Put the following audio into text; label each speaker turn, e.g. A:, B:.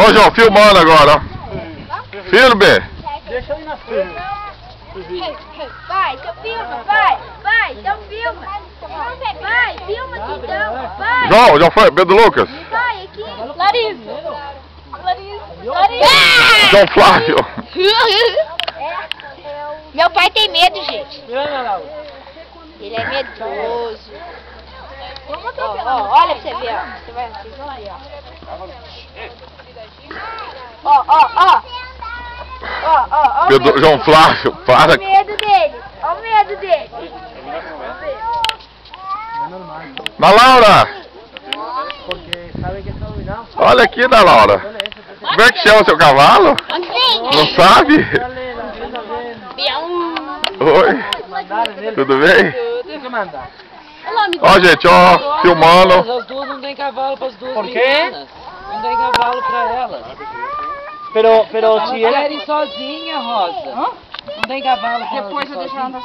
A: Ó, João, filmando agora, ó. Filme.
B: Deixa eu ir na frente.
C: Vai, então filma, vai, então filma. Vai, filma aqui então, vai.
A: João foi, Pedro Lucas.
C: Vai aqui. Larissa.
A: João Flávio.
C: Meu pai tem medo, gente.
B: Ana Laura.
C: Ele é medroso. Olha pra você ver, ó. Vocês vão aí, ó. Ó.
A: Pedro, João Flávio, para.
C: Olha o medo dele. Olha o medo dele.
A: Na Laura.
B: Porque sabe que estão iluminados.
A: Olha aqui, Ana Laura. Como é que chama seu cavalo? Não sabe? Oi. Tudo bem?
B: Tem que mandar.
A: Ó, gente, ó, filmando.
D: As duas não tem cavalo para as duas
B: Por quê?
D: meninas. Não tem cavalo para elas.
B: Pero
D: Elas
B: se ela...
D: querem sozinha, Rosa. Não tem cavalo para elas.
E: Depois eu deixo ela andar